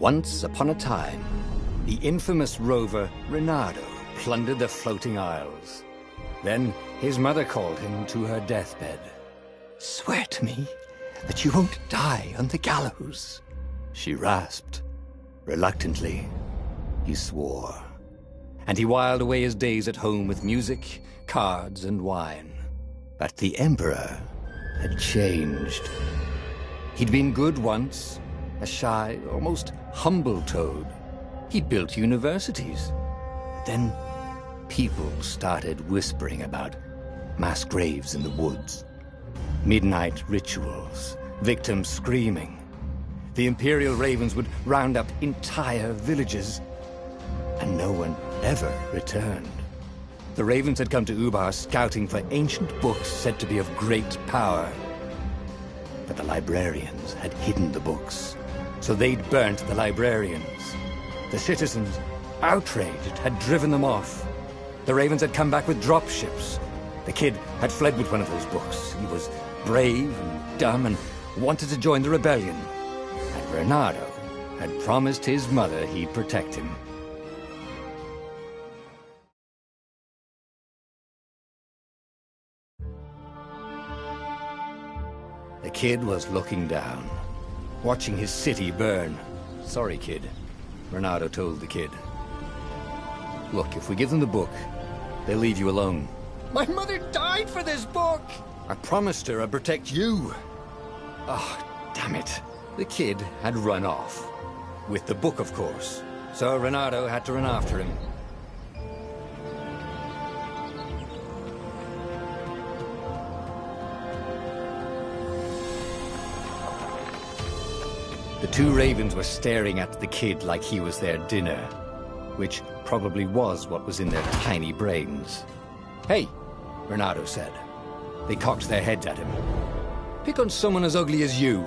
Once upon a time, the infamous rover Reynardo plundered the floating isles. Then his mother called him to her deathbed. "Swear to me that you won't die on the gallows," she rasped. Reluctantly, he swore. And he whiled away his days at home with music, cards, and wine. But the Emperor had changed. He'd been good once, a shy, almost humble toad. He'd built universities. Then people started whispering about mass graves in the woods, midnight rituals, victims screaming. The Imperial Ravens would round up entire villages, and no one ever returned. The Ravens had come to Ubar scouting for ancient books said to be of great power. But the librarians had hidden the books, so they'd burnt the librarians. The citizens, outraged, had driven them off. The Ravens had come back with dropships. The kid had fled with one of those books. He was brave and dumb and wanted to join the rebellion. And Reynardo had promised his mother he'd protect him. The kid was looking down, watching his city burn. "Sorry, kid," Reynardo told the kid. "Look, if we give them the book, they'll leave you alone." "My mother died for this book!" "I promised her I'd protect you." "Oh, damn it." The kid had run off. With the book, of course. So Reynardo had to run after him. The two Ravens were staring at the kid like he was their dinner, which probably was what was in their tiny brains. "Hey," Reynardo said. They cocked their heads at him. "Pick on someone as ugly as you."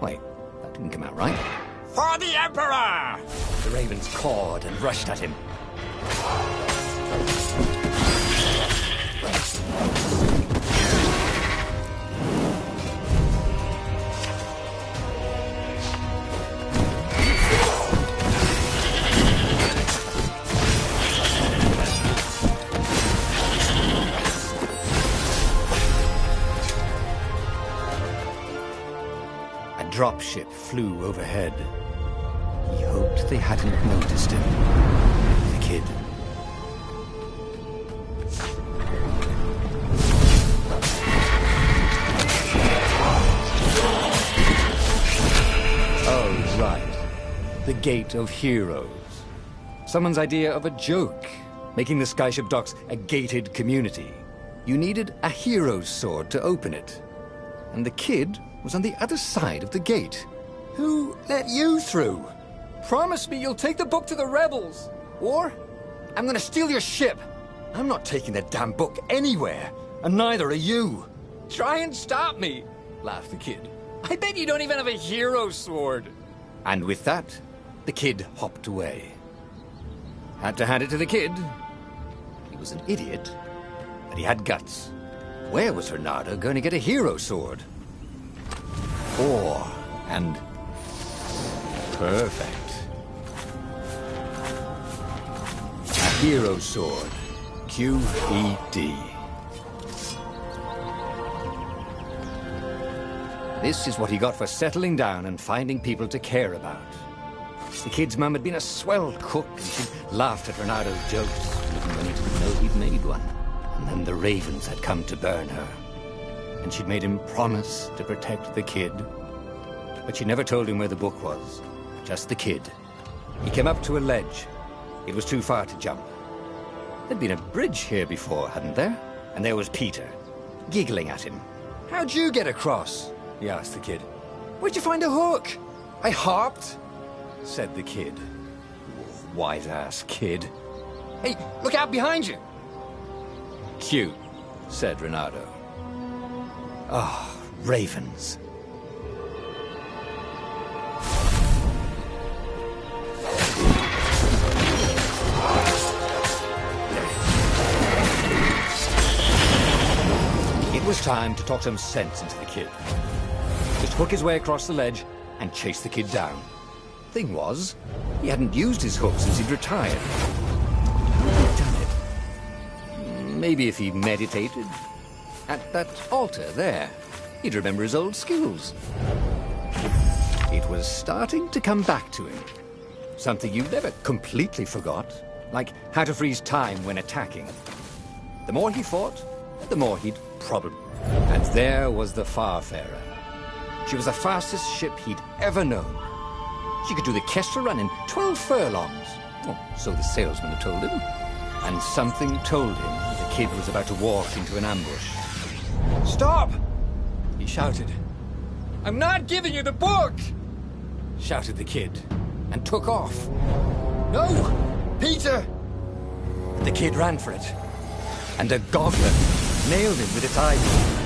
Wait, that didn't come out right. "For the Emperor!" The Ravens cawed and rushed at him. Dropship flew overhead. He hoped they hadn't noticed him. The kid. Oh, right. The Gate of Heroes. Someone's idea of a joke, making the Skyship docks a gated community. You needed a hero's sword to open it. And the kid was on the other side of the gate. "Who let you through? Promise me you'll take the book to the rebels, or I'm gonna steal your ship." "I'm not taking that damn book anywhere, and neither are you." "Try and stop me," laughed the kid. "I bet you don't even have a hero sword." And with that, the kid hopped away. Had to hand it to the kid. He was an idiot, but he had guts. Where was Reynardo going to get a hero sword? And perfect. A hero sword. QED. This is what he got for settling down and finding people to care about. The kid's mum had been a swell cook, and she'd laughed at Reynardo's jokes, even when he didn't know he'd made one. And then the Ravens had come to burn her. And she'd made him promise to protect the kid. But she never told him where the book was. Just the kid. He came up to a ledge. It was too far to jump. There'd been a bridge here before, hadn't there? And there was Peter, giggling at him. "How'd you get across?" he asked the kid. "Where'd you find a hook?" "I hopped," said the kid. Wise-ass kid. "Hey, look out behind you!" "Cute," said Reynardo. Ah, Ravens. It was time to talk some sense into the kid. Just hook his way across the ledge and chase the kid down. Thing was, he hadn't used his hook since he'd retired. How had he done it? Maybe if he meditated. At that altar there, he'd remember his old skills. It was starting to come back to him. Something you never completely forgot, like how to freeze time when attacking. The more he fought, the more he'd probably... And there was the Farfarer. She was the fastest ship he'd ever known. She could do the Kestra run in 12 furlongs. Oh, so the salesman had told him. And something told him the kid was about to walk into an ambush. "Stop!" he shouted. "I'm not giving you the book!" shouted the kid, and took off. "No! Peter!" The kid ran for it, and a goblin nailed him with its eyeball.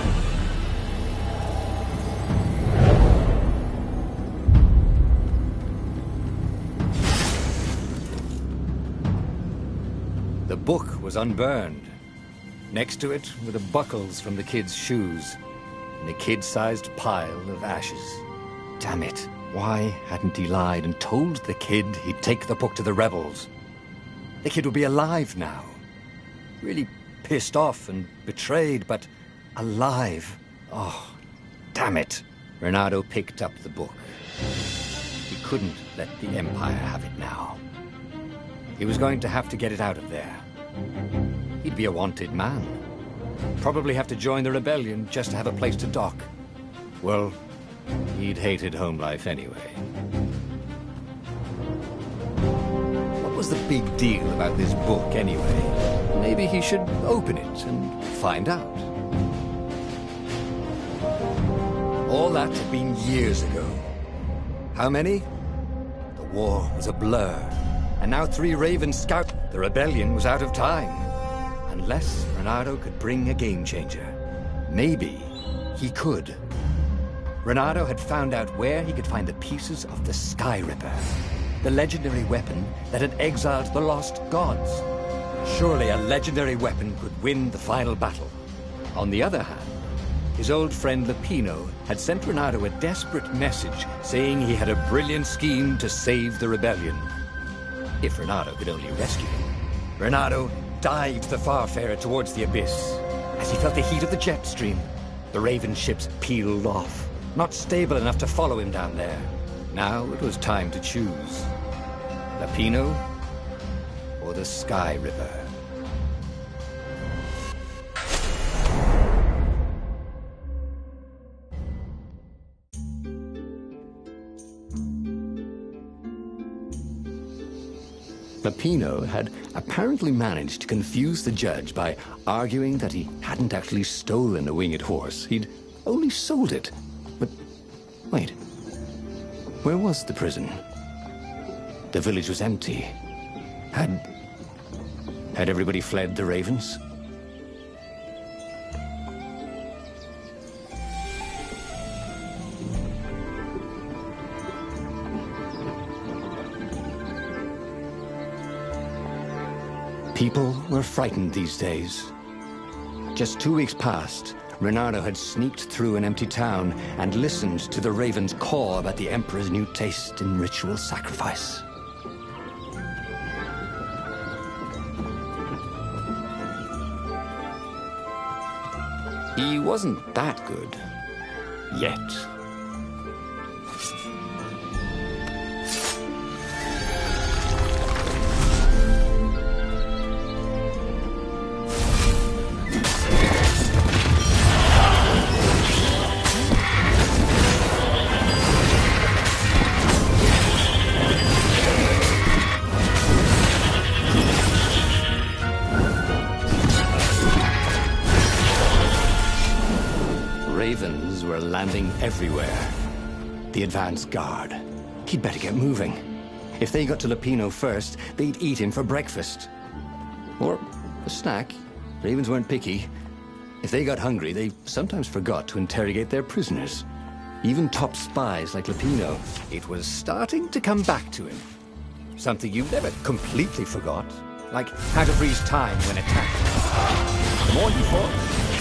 The book was unburned. Next to it were the buckles from the kid's shoes, and a kid-sized pile of ashes. Damn it. Why hadn't he lied and told the kid he'd take the book to the rebels? The kid would be alive now. Really pissed off and betrayed, but alive. Oh, damn it. Reynardo picked up the book. He couldn't let the Empire have it now. He was going to have to get it out of there. He'd be a wanted man. Probably have to join the rebellion just to have a place to dock. Well, he'd hated home life anyway. What was the big deal about this book anyway? Maybe he should open it and find out. All that had been years ago. How many? The war was a blur. And now 3 Raven scouts. The rebellion was out of time. Unless Reynardo could bring a game changer. Maybe he could. Reynardo had found out where he could find the pieces of the Sky Ripper, the legendary weapon that had exiled the lost gods. Surely a legendary weapon could win the final battle. On the other hand, his old friend Lupino had sent Reynardo a desperate message saying he had a brilliant scheme to save the rebellion. If Reynardo could only rescue him. Reynardo dived the Farfarer towards the abyss. As he felt the heat of the jet stream, the Raven ships peeled off, not stable enough to follow him down there. Now it was time to choose. Lupino or the Sky Ripper. Lupino had apparently managed to confuse the judge by arguing that he hadn't actually stolen a winged horse. He'd only sold it. But wait, where was the prison? The village was empty. Had everybody fled the Ravens? People were frightened these days. Just 2 weeks past, Reynardo had sneaked through an empty town and listened to the Ravens caw about the Emperor's new taste in ritual sacrifice. He wasn't that good. Yet. Ravens were landing everywhere. The advance guard. He'd better get moving. If they got to Lupino first, they'd eat him for breakfast. Or a snack. Ravens weren't picky. If they got hungry, they sometimes forgot to interrogate their prisoners. Even top spies like Lupino. It was starting to come back to him. Something you never completely forgot. Like how to freeze time when attacked. The more he fought,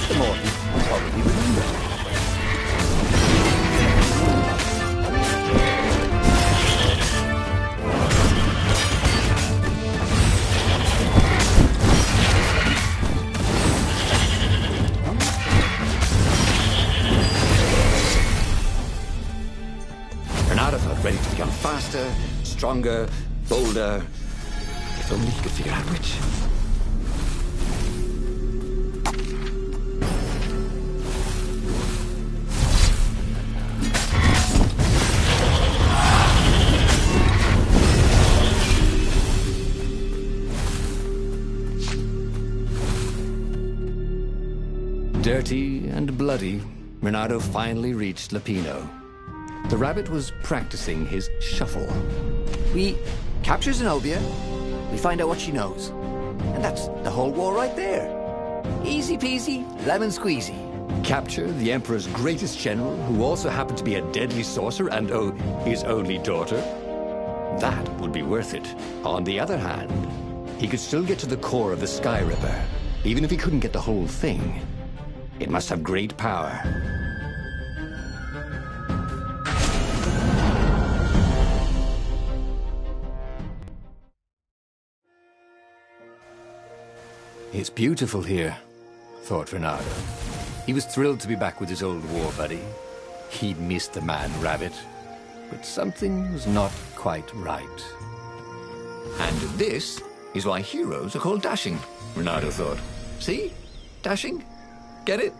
the more he probably remembered. ready to become faster, stronger, bolder. If only he could figure out which. Dirty and bloody, Renato finally reached Lupino. The rabbit was practicing his shuffle. We capture Zenobia, we find out what she knows. And that's the whole war right there. Easy peasy, lemon squeezy. Capture the Emperor's greatest general, who also happened to be a deadly sorcerer and, oh, his only daughter? That would be worth it. On the other hand, he could still get to the core of the Sky Ripper, even if he couldn't get the whole thing. It must have great power. It's beautiful here, thought Renato. He was thrilled to be back with his old war buddy. He'd missed the man-rabbit, but something was not quite right. And this is why heroes are called dashing, Renato thought. See? Dashing? Get it?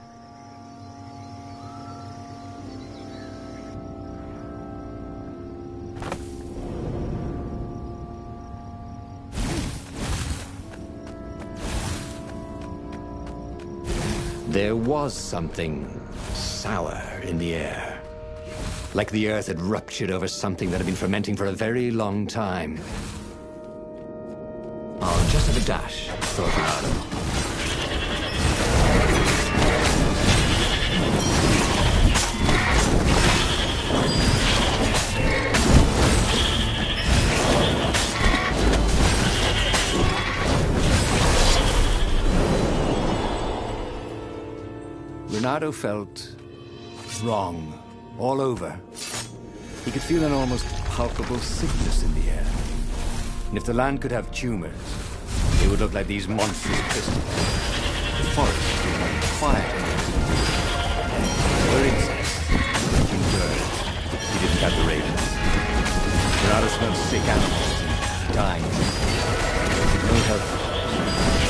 There was something sour in the air. Like the earth had ruptured over something that had been fermenting for a very long time. I'll just have a dash, thought Renato. Renato felt wrong all over. He could feel an almost palpable sickness in the air. And if the land could have tumors, it would look like these monstrous crystals. The forest would be quiet. There were insects, and birds. He didn't have the ravens. Renato smelled sick animals and dying. No help.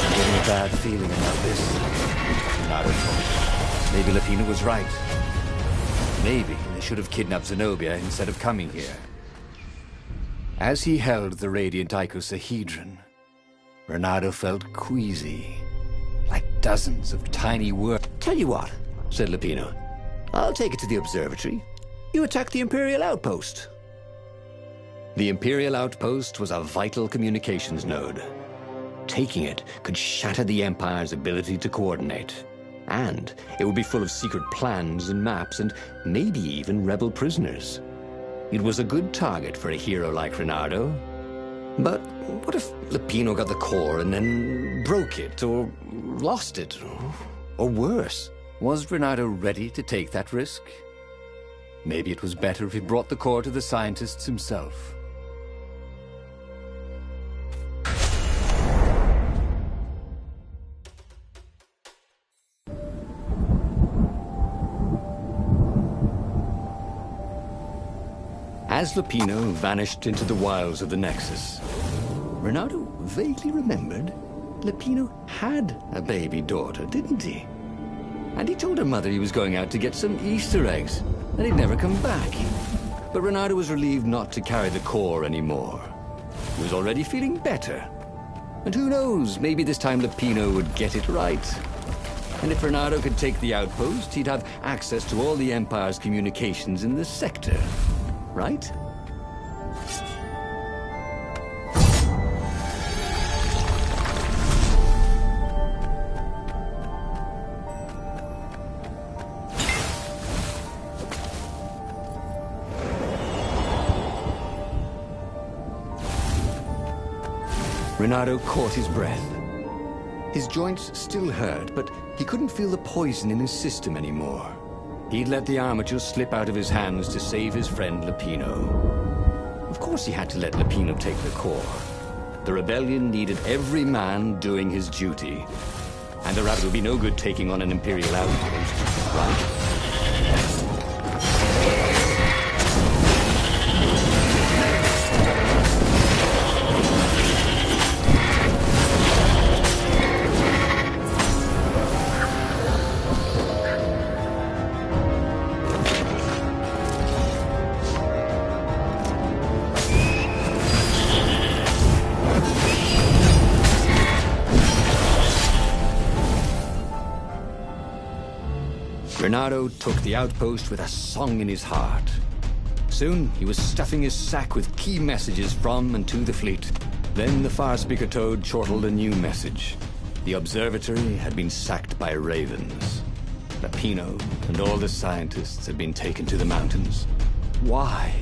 I'm getting a bad feeling about this. Renato thought. Maybe Lupino was right. Maybe they should have kidnapped Zenobia instead of coming here. As he held the radiant icosahedron, Renato felt queasy, like dozens of tiny worms. Tell you what, said Lupino. I'll take it to the observatory. You attack the Imperial outpost. The Imperial outpost was a vital communications node. Taking it could shatter the Empire's ability to coordinate. And it would be full of secret plans and maps and maybe even rebel prisoners. It was a good target for a hero like Renato. But what if Lupino got the core and then broke it or lost it? Or worse, was Renato ready to take that risk? Maybe it was better if he brought the core to the scientists himself. As Lupino vanished into the wilds of the Nexus, Renato vaguely remembered Lupino had a baby daughter, didn't he? And he told her mother he was going out to get some Easter eggs, and he'd never come back. But Renato was relieved not to carry the core anymore. He was already feeling better. And who knows, maybe this time Lupino would get it right. And if Renato could take the outpost, he'd have access to all the Empire's communications in this sector. Right? Renato caught his breath. His joints still hurt, but he couldn't feel the poison in his system anymore. He'd let the armature slip out of his hands to save his friend Lupino. Of course he had to let Lupino take the core. The rebellion needed every man doing his duty. And the rabbit would be no good taking on an Imperial outpost, right? Reynardo took the outpost with a song in his heart. Soon, he was stuffing his sack with key messages from and to the fleet. Then the far-speaker toad chortled a new message. The observatory had been sacked by ravens. Lapino and all the scientists had been taken to the mountains. Why?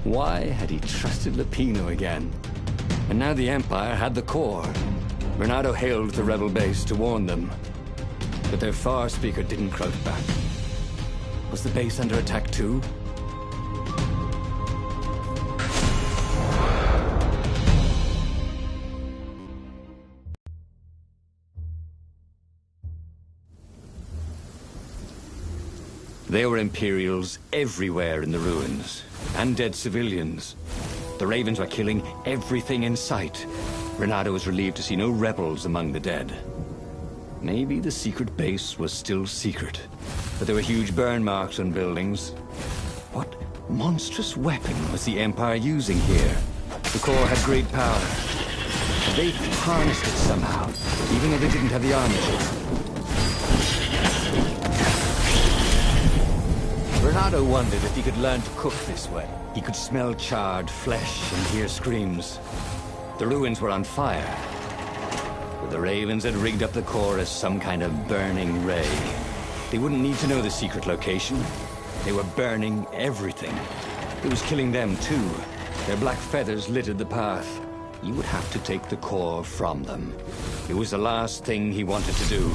Why had he trusted Lapino again? And now the Empire had the core. Reynardo hailed the rebel base to warn them. But their far-speaker didn't crouch back. Was the base under attack too? There were Imperials everywhere in the ruins, and dead civilians. The Ravens were killing everything in sight. Reynardo was relieved to see no rebels among the dead. Maybe the secret base was still secret, but there were huge burn marks on buildings. What monstrous weapon was the Empire using here? The core had great power. They harnessed it somehow, even though they didn't have the armor chip. Reynardo wondered if he could learn to cook this way. He could smell charred flesh and hear screams. The ruins were on fire, but the Ravens had rigged up the core as some kind of burning ray. They wouldn't need to know the secret location. They were burning everything. It was killing them too. Their black feathers littered the path. He would have to take the core from them. It was the last thing he wanted to do.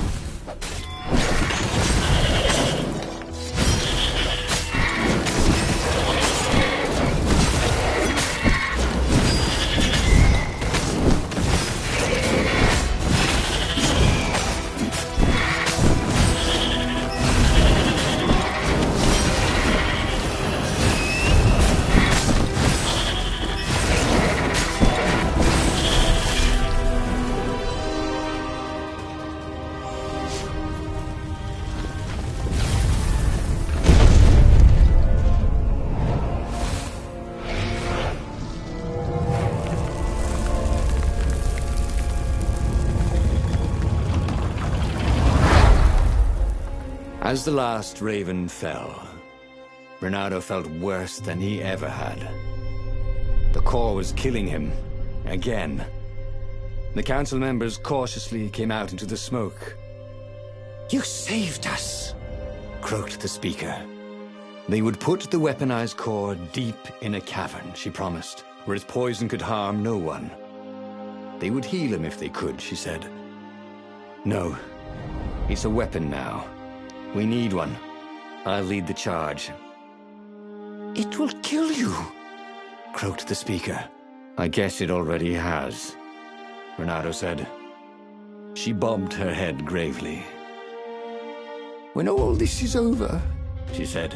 As the last Raven fell, Reynardo felt worse than he ever had. The core was killing him, again. The council members cautiously came out into the smoke. "You saved us," croaked the speaker. They would put the weaponized core deep in a cavern, she promised, where its poison could harm no one. They would heal him if they could, she said. No, it's a weapon now. We need one. I'll lead the charge. "It will kill you," croaked the speaker. "I guess it already has," Reynardo said. She bobbed her head gravely. "When all this is over," she said,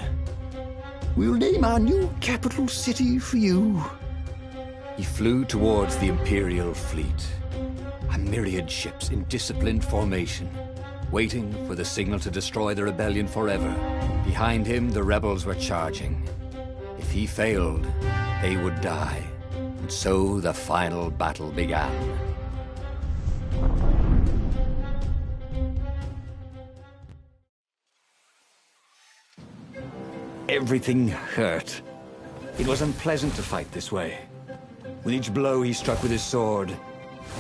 "we'll name our new capital city for you." He flew towards the Imperial fleet, a myriad ships in disciplined formation, waiting for the signal to destroy the rebellion forever. Behind him, the rebels were charging. If he failed, they would die. And so the final battle began. Everything hurt. It was unpleasant to fight this way. With each blow he struck with his sword,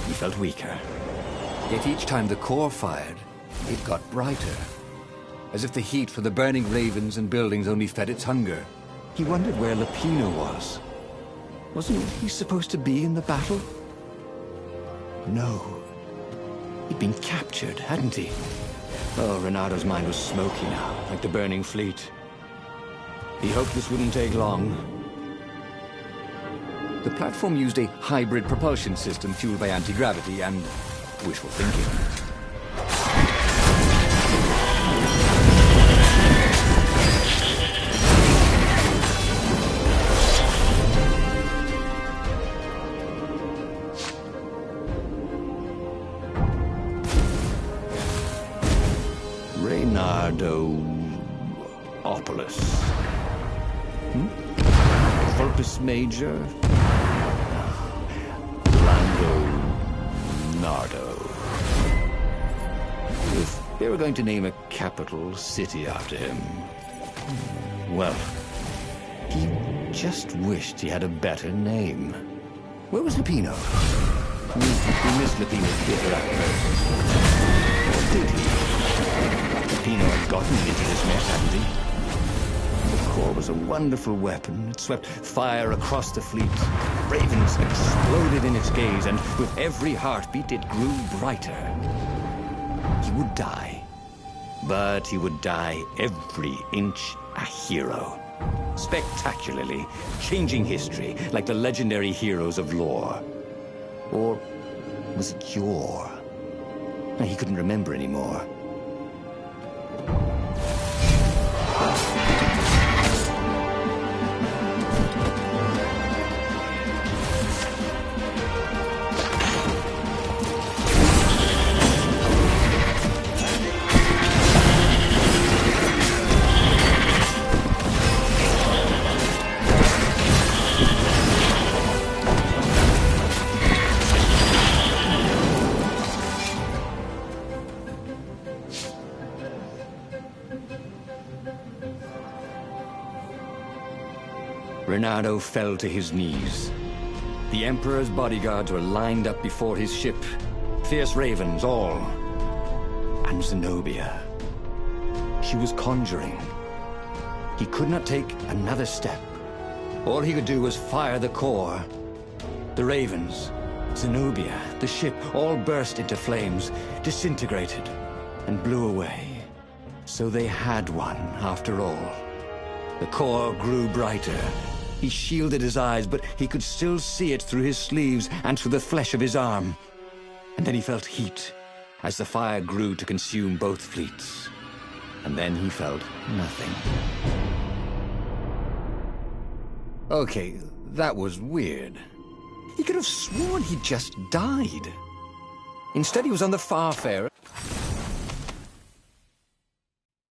he felt weaker. Yet each time the core fired, it got brighter, as if the heat from the burning ravens and buildings only fed its hunger. He wondered where Lapino was. Wasn't he supposed to be in the battle? No. He'd been captured, hadn't he? Oh, Reynardo's mind was smoky now, like the burning fleet. He hoped this wouldn't take long. The platform used a hybrid propulsion system fueled by anti-gravity and wishful thinking. Reynardo-opolis. Vulpus Major? Lando Nardo. With They were going to name a capital city after him. Well, he just wished he had a better name. Where was Lupino? He missed Lupino's bitter outburst. Or did he? Lupino had gotten into this mess, hadn't he? The core was a wonderful weapon. It swept fire across the fleet. Ravens exploded in its gaze, and with every heartbeat it grew brighter. He would die. But he would die every inch a hero. Spectacularly, changing history like the legendary heroes of lore. Or was it yore? He couldn't remember anymore. Reynardo fell to his knees. The Emperor's bodyguards were lined up before his ship. Fierce ravens, all. And Zenobia. She was conjuring. He could not take another step. All he could do was fire the core. The ravens, Zenobia, the ship, all burst into flames, disintegrated, and blew away. So they had one, after all. The core grew brighter. He shielded his eyes, but he could still see it through his sleeves and through the flesh of his arm. And then he felt heat, as the fire grew to consume both fleets. And then he felt nothing. Okay, that was weird. He could have sworn he just died. Instead, he was on the Farfarer,